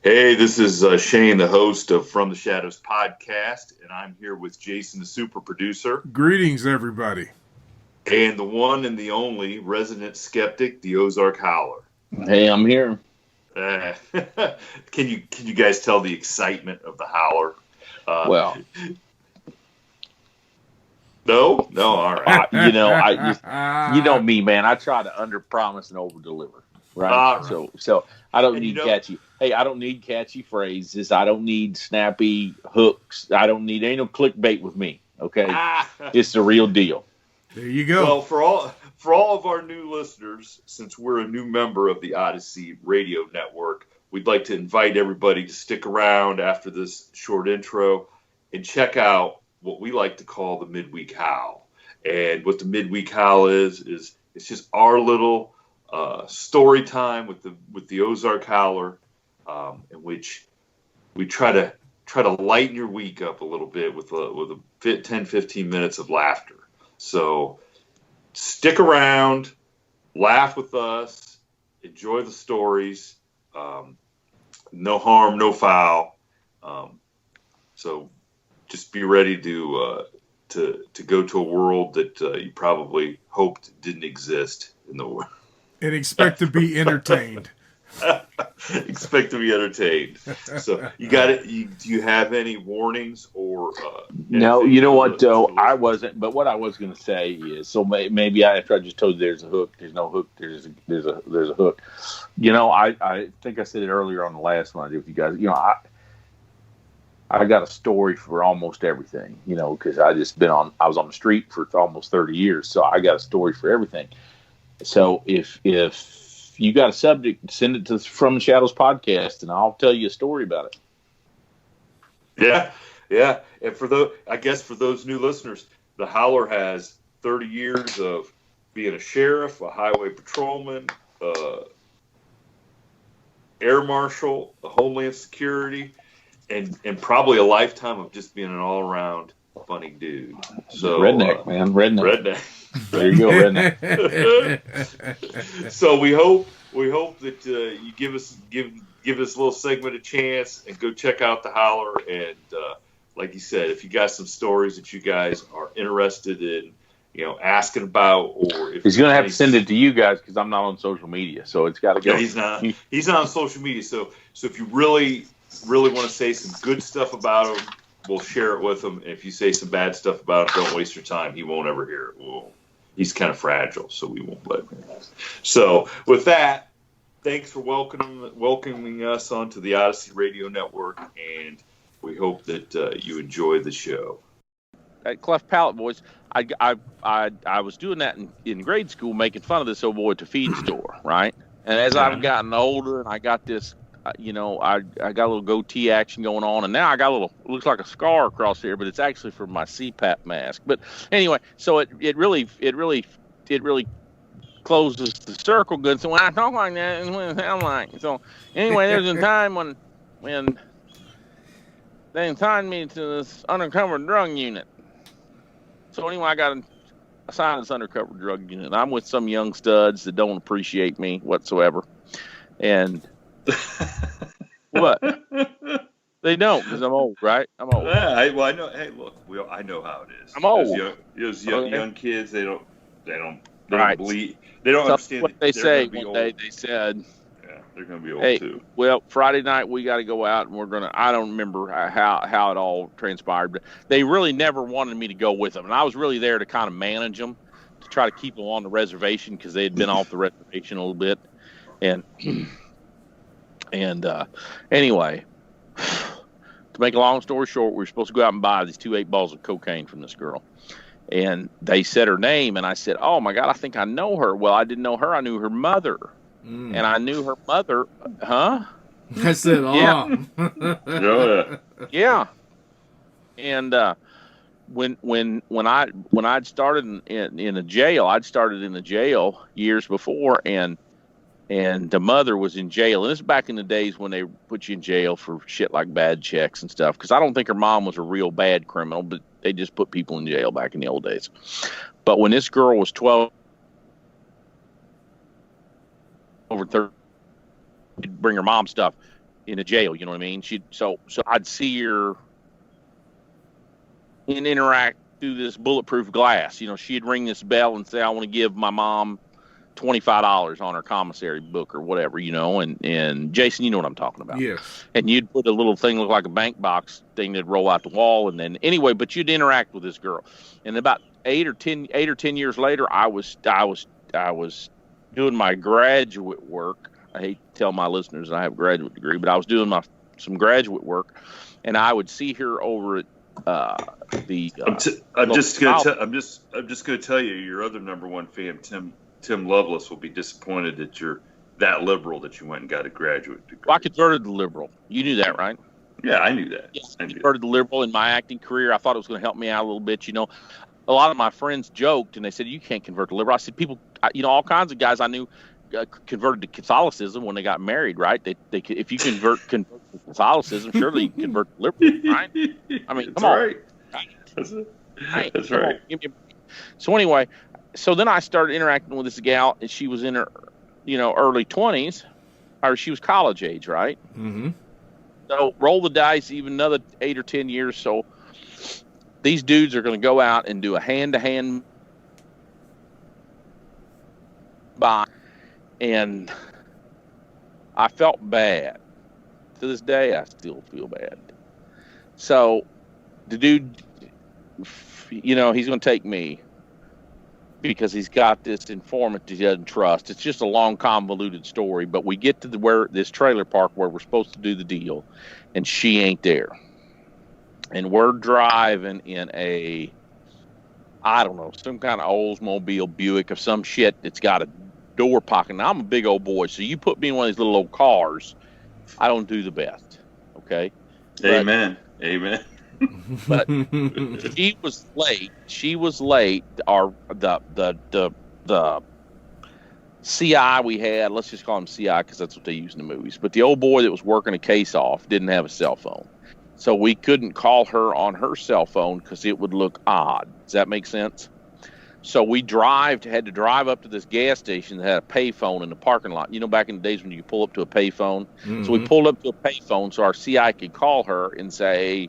Hey, this is Shane, the host of From the Shadows podcast, and I'm here with Jason, the super producer. Greetings, everybody. And the one and the only resident skeptic, the Ozark Howler. Hey, I'm here. Can you guys tell the excitement of the Howler? No, all right. You know me, man. I try to under-promise and over-deliver, right? So I don't need catchy. Hey, I don't need catchy phrases. I don't need snappy hooks. Ain't no clickbait with me. Okay, it's the real deal. There you go. Well, for all of our new listeners, since we're a new member of the Odyssey Radio Network, we'd like to invite everybody to stick around after this short intro and check out what we like to call the Midweek Howl. And what the Midweek Howl is it's just our little story time with the Ozark Howler, in which we try to lighten your week up a little bit with a 10-15 minutes of laughter. So stick around, laugh with us, enjoy the stories. No harm, no foul. So just be ready to go to a world that you probably hoped didn't exist in the world. And expect to be entertained. Expect to be entertained. So you got it. Do you have any warnings or? No, you know what though, I wasn't. But what I was going to say is, so maybe after I just told you there's a hook, there's no hook, there's a hook. You know, I think I said it earlier on the last one I did with you guys. You know, I got a story for almost everything. You know, because I was on the street for almost 30 years, so I got a story for everything. So if you got a subject, send it to From the Shadows podcast, and I'll tell you a story about it. Yeah. And for those new listeners, the Howler has 30 years of being a sheriff, a highway patrolman, air marshal, a homeland security, and probably a lifetime of just being an all-around funny dude. So redneck, man, redneck. There you go, redneck. So we hope that you give this little segment a chance and go check out the Howler. And like you said, if you got some stories that you guys are interested in, asking about, or if he's going to have to send it to you guys because I'm not on social media, so it's got to go. Yeah, he's not on social media. So if you really want to say some good stuff about him, we'll share it with him. If you say some bad stuff about him, don't waste your time. He won't ever hear it. He's kind of fragile, so we won't let him. So with that, thanks for welcoming us onto the Odyssey Radio Network, and we hope that you enjoy the show. That cleft palate voice, I was doing that in grade school, making fun of this old boy at the feed store, right? And as I've gotten older and I got this, I got a little goatee action going on, and now I got looks like a scar across here, but it's actually from my CPAP mask. But anyway, so it really closes the circle good. So when I talk like that, it's what it sounds like. So anyway, there's a time when they assigned me to this undercover drug unit. So anyway, I got assigned this undercover drug unit. I'm with some young studs that don't appreciate me whatsoever, and what? They don't, because I'm old, right? I'm old. Yeah, I know. Hey, look, I know how it is. I'm old. Those young kids, they don't right. believe. They don't understand what they say. One day they said, "Yeah, they're going to be old too." Well, Friday night we got to go out, and I don't remember how it all transpired, but they really never wanted me to go with them, and I was really there to kind of manage them, to try to keep them on the reservation because they had been off the reservation a little bit, and. Anyway, to make a long story short, we were supposed to go out and buy these 2 8 balls of cocaine from this girl. And they said her name, and I said, "Oh, my God, I think I know her." Well, I didn't know her. I knew her mother. And I knew her mother. Huh? I said, Yeah. Yeah. And when I'd started in a jail, I'd started in the jail years before, and the mother was in jail. And this is back in the days when they put you in jail for shit like bad checks and stuff. Because I don't think her mom was a real bad criminal, but they just put people in jail back in the old days. But when this girl was 12, over 30, bring her mom stuff. in a jail. You know what I mean? So I'd see her and interact through this bulletproof glass. You know, she'd ring this bell and say, "I want to give my mom $25 on her commissary book," or whatever, you know, and Jason, you know what I'm talking about. Yes. And you'd put a little thing look like a bank box thing that'd roll out the wall, and then anyway, but you'd interact with this girl. And about 8 or 10 years later, I was doing my graduate work. I hate to tell my listeners I have a graduate degree, but I was doing some graduate work, and I would see her over at I'm just gonna tell you, your other number one fan, Tim Lovelace, will be disappointed that you're that liberal that you went and got a graduate degree. Well, I converted to liberal. You knew that, right? Yeah, I knew that. Yes, I converted to liberal in my acting career. I thought it was going to help me out a little bit. You know, a lot of my friends joked and they said, "You can't convert to liberal." I said, "People, you know, all kinds of guys I knew converted to Catholicism when they got married, right? They if you convert to Catholicism, surely you can convert to liberal, right? I mean, come on. Right. That's right. So anyway, so then I started interacting with this gal, and she was in her, you know, early 20s, or she was college age, right? Mm-hmm. So roll the dice, even another 8 or 10 years. So these dudes are going to go out and do a hand-to-hand buy, and I felt bad. To this day, I still feel bad. So the dude, you know, he's going to take me because he's got this informant he doesn't trust. It's just a long, convoluted story, but we get to where this trailer park where we're supposed to do the deal, and she ain't there. And we're driving in a, I don't know, some kind of Oldsmobile Buick of some shit that's got a door pocket. Now, I'm a big old boy, so you put me in one of these little old cars, I don't do the best, okay? Amen. But she was late. The CI we had, let's just call him CI because that's what they use in the movies. But the old boy that was working a case off didn't have a cell phone. So we couldn't call her on her cell phone because it would look odd. Does that make sense? So we had to drive up to this gas station that had a payphone in the parking lot. You know, back in the days when you pull up to a payphone. Mm-hmm. So we pulled up to a payphone so our CI could call her and say,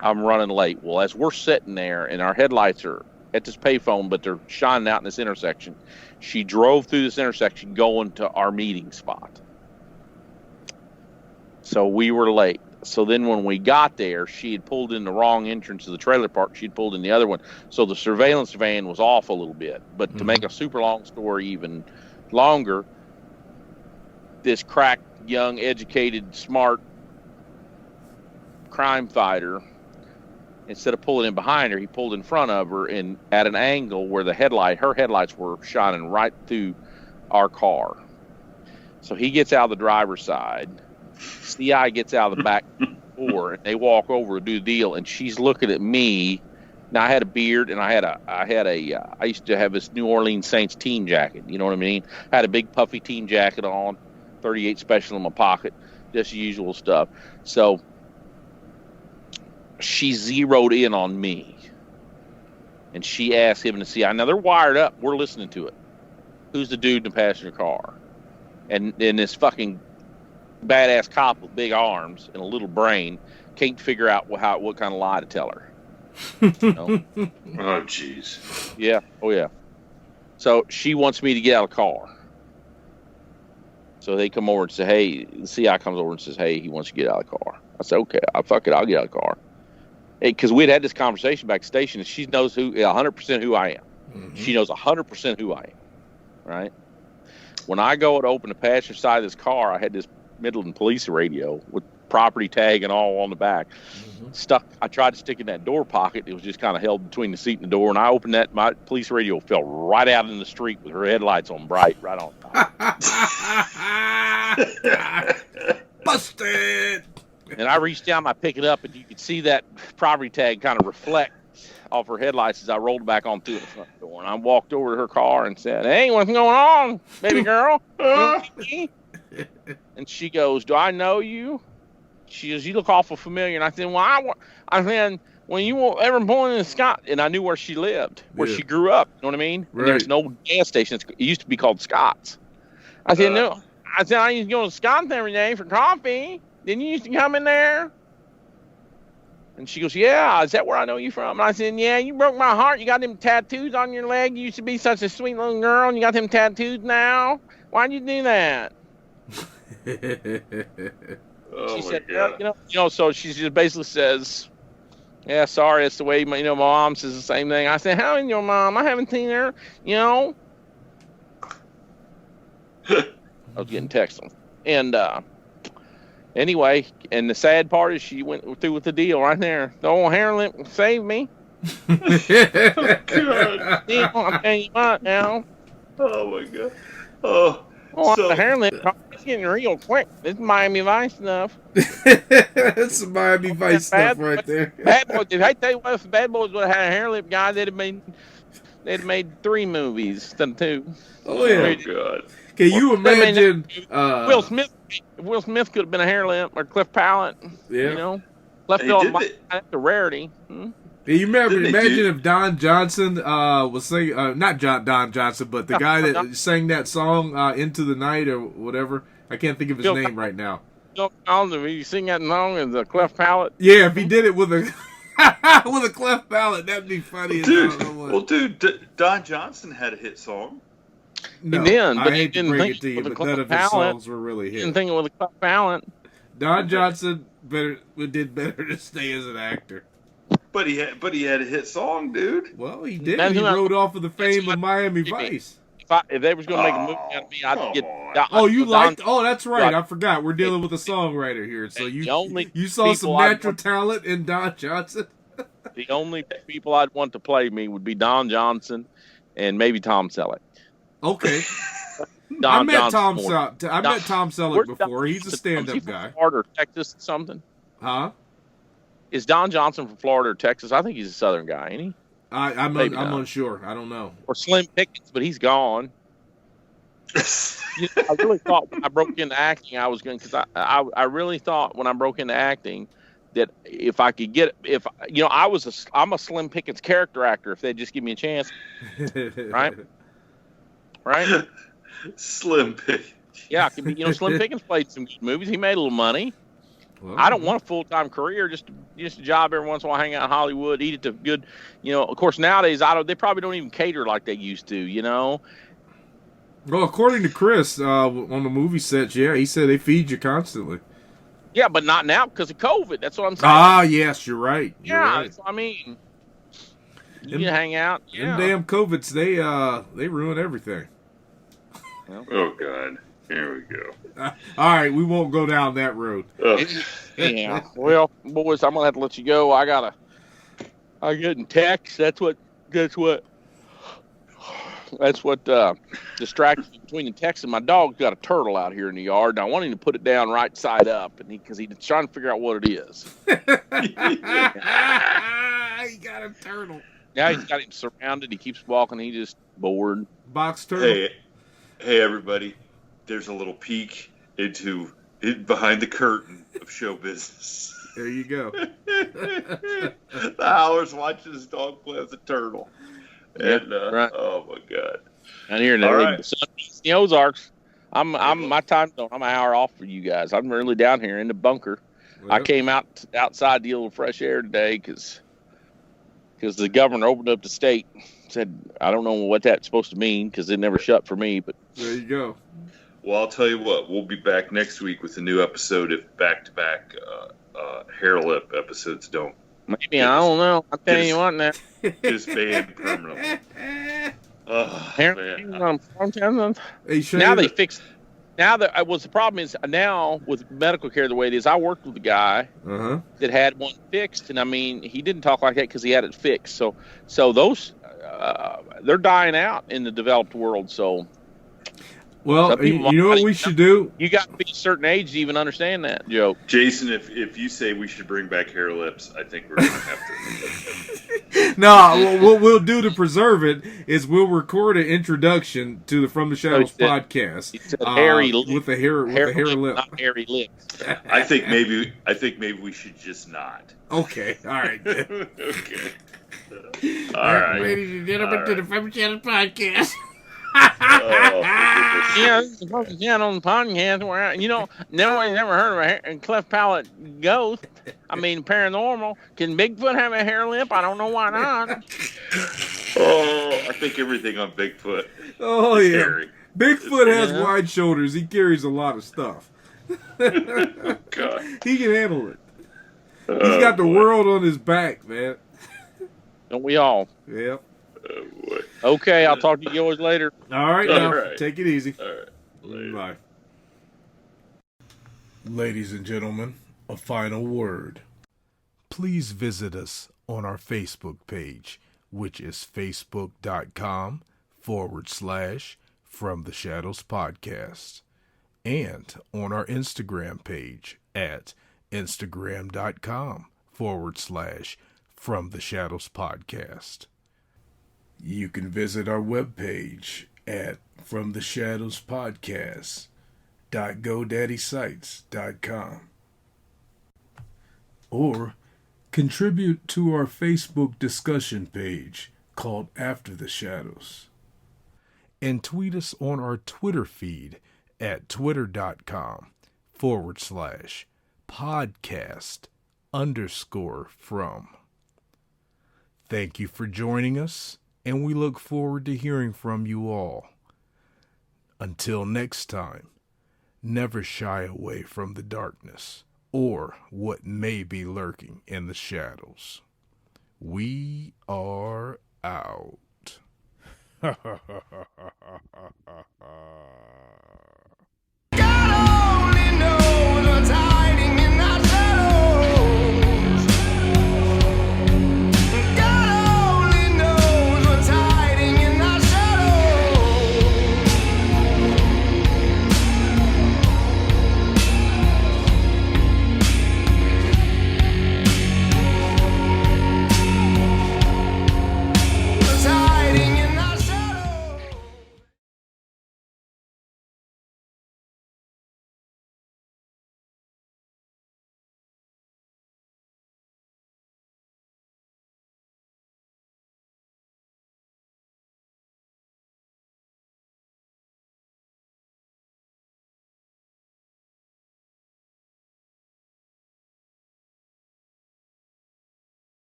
"I'm running late." Well, as we're sitting there and our headlights are at this payphone, but they're shining out in this intersection, she drove through this intersection going to our meeting spot. So we were late. So then when we got there, she had pulled in the wrong entrance of the trailer park. She'd pulled in the other one. So the surveillance van was off a little bit. But to make a super long story even longer, this cracked, young, educated, smart crime fighter, instead of pulling in behind her, he pulled in front of her and at an angle where her headlights were shining right through our car. So he gets out of the driver's side. CI gets out of the back door, and they walk over to do the deal. And she's looking at me. Now I had a beard, and I used to have this New Orleans Saints team jacket. You know what I mean? I had a big puffy team jacket on, 38 special in my pocket, just usual stuff. So she zeroed in on me, and she asked him to CI. Now they're wired up. We're listening to it. Who's the dude in the passenger car? And this fucking badass cop with big arms and a little brain can't figure out what kind of lie to tell her. You know? Oh, jeez. Yeah. Oh, yeah. So she wants me to get out of the car. So they come over and say, "Hey," the CI comes over and says, "Hey, he wants you to get out of the car." I said, "Okay, I'll get out of the car." Because we'd had this conversation back at the station, and she knows 100% who I am. Mm-hmm. She knows 100% who I am. Right? When I go to open the passenger side of this car, I had this Midland police radio with property tag and all on the back. Mm-hmm. I tried to stick in that door pocket. It was just kind of held between the seat and the door. And I opened that, my police radio fell right out in the street with her headlights on bright, right on top. Busted! And I reached down, I pick it up, and you could see that property tag kind of reflect off her headlights as I rolled back on through the front door. And I walked over to her car and said, "Hey, what's going on, baby girl?" And she goes, "Do I know you?" She goes, "You look awful familiar." And I said, "Well, I said, when you were ever born in Scott," and I knew where she lived, where she grew up. You know what I mean? Right. There's no gas station. It used to be called Scott's. I said, "No." I said, "I used to go to Scott's every day for coffee." didn't you used to come in there? And she goes, yeah, is that where I know you from? And I said, yeah, you broke my heart. You got them tattoos on your leg. You used to be such a sweet little girl, and you got them tattoos now. Why'd you do that? Oh, She my said, God. well, so she just basically says, yeah, sorry, it's the way, my mom says the same thing. I said, how is your mom? I haven't seen her, I was getting texts. And, anyway, and the sad part is she went through with the deal right there. The old hair lip saved me. God. I'm telling you what now. Oh, my God. Oh, The hair lip, it's getting real quick. This Miami Vice stuff. That's some Miami Vice stuff right there. Bad Boys. If I tell you what, if Bad Boys would have had a hair lip guy, they'd have made 3 movies instead of 2. Oh yeah. Oh, God. Can you imagine? Will Smith could have been a hair lip or Cliff Pallet. Yeah. Cliff Hey, Pallet didn't might have a rarity. Can you imagine do- if Don Johnson was singing, not Don Johnson, but the guy that sang that song "Into the Night" or whatever? I can't think of his name right now. If you sing that song as a Cliff Pallet. Yeah, if he did it with a with a cleft palate, that'd be funny. Dude, Don Johnson had a hit song. No, he did, but I he hate to didn't break think it to you, with a but none of his palate. songs were really hits. Didn't think it was a Cliff Pallet. Don Johnson did better to stay as an actor. But he had a hit song, dude. Well, he did. That's He who I- rode off of the fame of Miami That's who I- Vice. If they was going to make a movie out of me, I'd get. Oh, you Don- liked? Oh, that's right. Right. I forgot. We're dealing with a songwriter here. So The only you saw some people I'd natural want- talent in Don Johnson. The only people I'd want to play me would be Don Johnson and maybe Tom Selleck. Okay. Don I met Johnson Tom more. Selleck. I met Tom Selleck Where's before. Don He's a Johnson? stand-up Is he from guy. Florida or Texas or something? Huh? Is Don Johnson from Florida or Texas? I think he's a Southern guy, ain't he? I'm Maybe not. unsure. I don't know. Or Slim Pickens, but he's gone. I really thought when I broke into acting, I was going because I really thought when I broke into acting that if I could get I'm a Slim Pickens character actor if they'd just give me a chance, right? Right? Slim Pickens. Yeah, it could be, Slim Pickens played some good movies. He made a little money. Well, I don't want a full-time career, just a job every once in a while, hang out in Hollywood, eat at the good, of course nowadays they probably don't even cater like they used to, Well, according to Chris on the movie sets, yeah, he said they feed you constantly. Yeah, but not now because of COVID. That's what I'm saying. Ah, yes, you're right. You're yeah, right. that's what I mean. You can hang out. Yeah. Them damn COVIDs, they ruin everything. Oh, God. Here we go. All right, we won't go down that road. Yeah. Well, boys, I'm gonna have to let you go. I getting text. That's what distracted me between the text and my dog's got a turtle out here in the yard, and I want him to put it down right side up, and because he's trying to figure out what it is. He got a turtle. Now he's got him surrounded. He keeps walking. He's just bored. Box turtle. Hey, everybody. There's a little peek into behind the curtain of show business. There you go. The Howler's watching his dog play as a turtle. And, right. Oh, my God. And here in the Ozarks, I'm my time zone. I'm an hour off for you guys. I'm really down here in the bunker. Well, I came outside to get a little fresh air today because the governor opened up the state. Said I don't know what that's supposed to mean because it never shut for me. But there you go. Well, I'll tell you what. We'll be back next week with a new episode if back-to-back hair lip episodes don't. Maybe I don't know. I'm telling you what now. Just banned permanently. Oh, man. Hey, Shane, Now they fixed. Now that the problem is now with medical care the way it is. I worked with a guy that had one fixed, and I mean he didn't talk like that because he had it fixed. So those they're dying out in the developed world. So. Well, you know what we should do? You got to be a certain age to even understand that joke. Jason, if you say we should bring back hair lips, I think we're going to have to. No, what we'll do to preserve it is we'll record an introduction to the From the Shadows podcast with the hair lip, not hairy lips. I think maybe we should just not. Okay, all right. Okay. All right. Ladies and gentlemen, to the From the Shadows podcast. Yeah, this is the first again on the podcast where nobody's ever heard of a cleft palate ghost. I mean, paranormal. Can Bigfoot have a hair lip? I don't know why not. I think everything on Bigfoot. Oh is yeah, hairy. Bigfoot has wide shoulders. He carries a lot of stuff. God. He can handle it. He's got the world on his back, man. Don't we all? Yep. Oh, boy. Okay, I'll talk to you boys later. All right, now. Right. Take it easy. All right. Later. Bye. Ladies and gentlemen, a final word. Please visit us on our Facebook page, which is facebook.com/From the Shadows Podcast, and on our Instagram page at instagram.com/From the Shadows Podcast. You can visit our webpage at FromTheShadowsPodcast.GoDaddySites.com, or contribute to our Facebook discussion page called After the Shadows, and tweet us on our Twitter feed at twitter.com/podcast_from. Thank you for joining us, and we look forward to hearing from you all. Until next time, never shy away from the darkness or what may be lurking in the shadows. We are out.